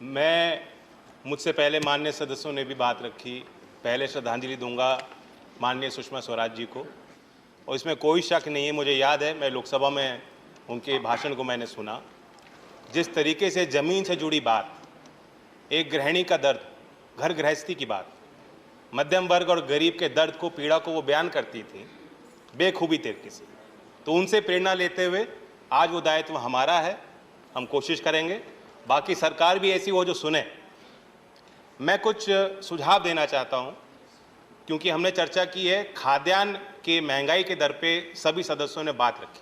मुझसे पहले माननीय सदस्यों ने भी बात रखी। पहले श्रद्धांजलि दूंगा माननीय सुषमा स्वराज जी को, और इसमें कोई शक नहीं है, मुझे याद है मैं लोकसभा में उनके भाषण को मैंने सुना। जिस तरीके से ज़मीन से जुड़ी बात, एक गृहिणी का दर्द, घर गृहस्थी की बात, मध्यम वर्ग और गरीब के दर्द को, पीड़ा को वो बयान करती थी बेखूबी तरीके से। तो उनसे प्रेरणा लेते हुए आज वो दायित्व हमारा है, हम कोशिश करेंगे, बाकी सरकार भी ऐसी हो जो सुने। मैं कुछ सुझाव देना चाहता हूं, क्योंकि हमने चर्चा की है खाद्यान्न के महंगाई के दर पे सभी सदस्यों ने बात रखी,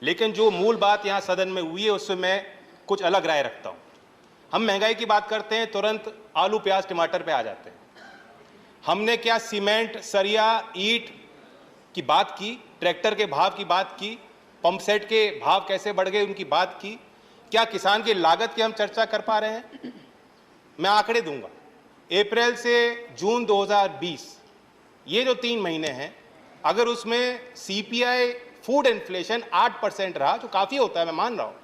लेकिन जो मूल बात यहाँ सदन में हुई है उससे मैं कुछ अलग राय रखता हूँ। हम महंगाई की बात करते हैं, तुरंत आलू प्याज टमाटर पे आ जाते हैं। हमने क्या सीमेंट सरिया ईंट की बात की, ट्रैक्टर के भाव की बात की, पंप सेट के भाव कैसे बढ़ गए उनकी बात की, क्या किसान की लागत की हम चर्चा कर पा रहे हैं? मैं आंकड़े दूंगा। अप्रैल से जून 2020 ये जो 3 महीने हैं, अगर उसमें सीपीआई फूड इन्फ्लेशन 8% रहा, जो काफ़ी होता है मैं मान रहा हूँ,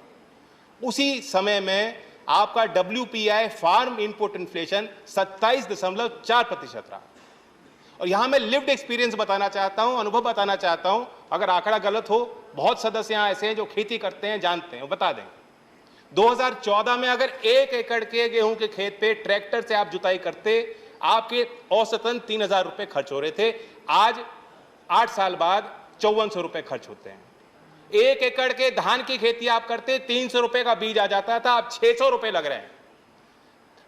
उसी समय में आपका WPI फार्म इनपुट इन्फ्लेशन 27.4% रहा। और यहाँ मैं लिव्ड एक्सपीरियंस बताना चाहता हूँ, अनुभव बताना चाहता हूँ। अगर आंकड़ा गलत हो, बहुत सदस्य यहाँ ऐसे हैं जो खेती करते हैं, जानते हैं, वो बता देंगे। 2014 में अगर 1 एकड़ के गेहूं के खेत पे ट्रैक्टर से आप जुताई करते, आपके औसतन 3,000 रुपये खर्च हो रहे थे। आज 8 साल बाद 5400 रुपये खर्च होते हैं। 1 एकड़ के धान की खेती आप करते, 300 रुपये का बीज आ जाता था, अब 600 रुपये लग रहे हैं।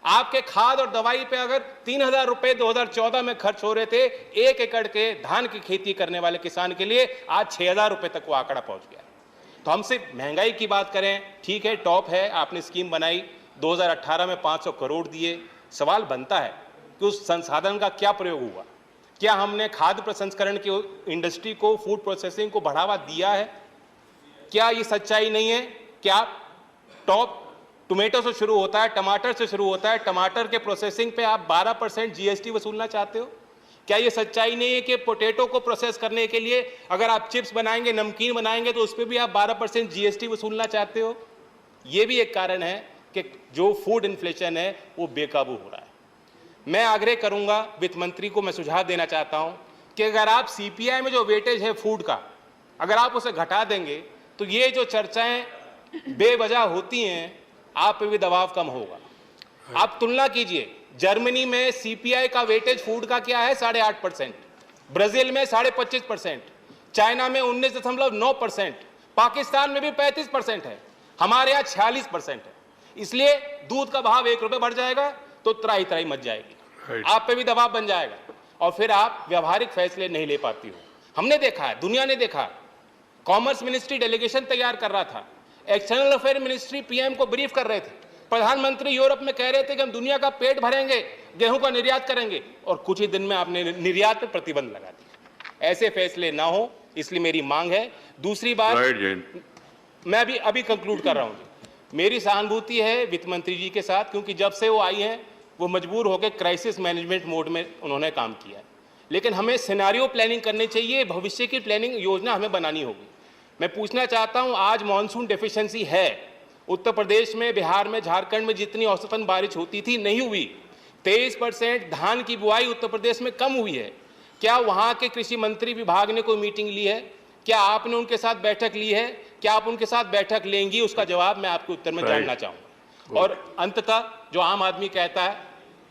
आपके खाद और दवाई पे अगर 3,000 रुपये 2014 में खर्च हो रहे थे 1 एकड़ के धान की खेती करने वाले किसान के लिए, आज 6,000 रुपये तक वो आंकड़ा पहुंच गया। तो हमसे महंगाई की बात करें, ठीक है, टॉप है, आपने स्कीम बनाई, 2018 में 500 करोड़ दिए। सवाल बनता है कि उस संसाधन का क्या प्रयोग हुआ? क्या हमने खाद्य प्रसंस्करण की इंडस्ट्री को, फूड प्रोसेसिंग को बढ़ावा दिया है? क्या ये सच्चाई नहीं है कि आप टॉप टोमेटो से शुरू होता है, टमाटर से शुरू होता है, टमाटर के प्रोसेसिंग पे आप 12% जीएसटी वसूलना चाहते हो? क्या ये सच्चाई नहीं है कि पोटैटो को प्रोसेस करने के लिए अगर आप चिप्स बनाएंगे, नमकीन बनाएंगे, तो उस पर भी आप 12% जीएसटी वसूलना चाहते हो? ये भी एक कारण है कि जो फूड इन्फ्लेशन है वो बेकाबू हो रहा है। मैं आग्रह करूंगा, वित्त मंत्री को मैं सुझाव देना चाहता हूं कि अगर आप सीपीआई में जो वेटेज है फूड का, अगर आप उसे घटा देंगे तो ये जो चर्चाएं बेवजह होती हैं, आप पे भी दबाव कम होगा। आप तुलना कीजिए, जर्मनी में सीपीआई का वेटेज फूड का क्या है? 8.5%, ब्राजील में 25.5%, चाइना में 19.9%, पाकिस्तान में भी 35% है, हमारे यहाँ 46% है। इसलिए दूध का भाव 1 रुपये बढ़ जाएगा तो त्राही त्राही मच जाएगी, आप पे भी दबाव बन जाएगा और फिर आप व्यवहारिक फैसले नहीं ले पाती हो। हमने देखा है, दुनिया ने देखा, कॉमर्स मिनिस्ट्री डेलीगेशन तैयार कर रहा था, एक्सटर्नल अफेयर मिनिस्ट्री पीएम को ब्रीफ कर रहे थे, प्रधानमंत्री यूरोप में कह रहे थे कि हम दुनिया का पेट भरेंगे, गेहूं का निर्यात करेंगे, और कुछ ही दिन में आपने निर्यात पर प्रतिबंध लगा दिया। ऐसे फैसले ना हो, इसलिए मेरी मांग है। दूसरी बात, मैं भी अभी कंक्लूड कर रहा हूं। मेरी सहानुभूति है वित्त मंत्री जी के साथ, क्योंकि जब से वो आई हैं वो मजबूर होकर क्राइसिस मैनेजमेंट मोड में उन्होंने काम किया है। लेकिन हमें सिनेरियो प्लानिंग करनी चाहिए, भविष्य की प्लानिंग योजना हमें बनानी होगी। मैं पूछना चाहता हूं, आज मानसून डेफिशिएंसी है उत्तर प्रदेश में, बिहार में, झारखंड में जितनी औसतन बारिश होती थी नहीं हुई। 23% धान की बुआई उत्तर प्रदेश में कम हुई है। क्या वहां के कृषि मंत्री विभाग ने कोई मीटिंग ली है? क्या आपने उनके साथ बैठक ली है? क्या आप उनके साथ बैठक लेंगी? उसका जवाब मैं आपके उत्तर में जानना चाहूँगा। और अंततः जो आम आदमी कहता है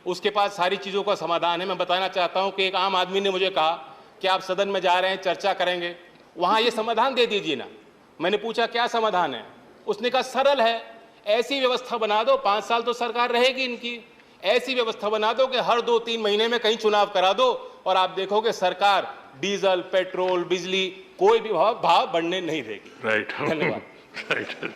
उसके पास सारी चीज़ों का समाधान है। मैं बताना चाहता हूँ कि एक आम आदमी ने मुझे कहा कि आप सदन में जा रहे हैं, चर्चा करेंगे, वहाँ ये समाधान दे दीजिए ना। मैंने पूछा क्या समाधान है? उसने कहा सरल है, ऐसी व्यवस्था बना दो, 5 साल तो सरकार रहेगी इनकी, ऐसी व्यवस्था बना दो कि हर 2-3 महीने में कहीं चुनाव करा दो और आप देखोगे सरकार डीजल, पेट्रोल, बिजली कोई भी भाव बढ़ने नहीं देगी। राइट, धन्यवाद। राइट।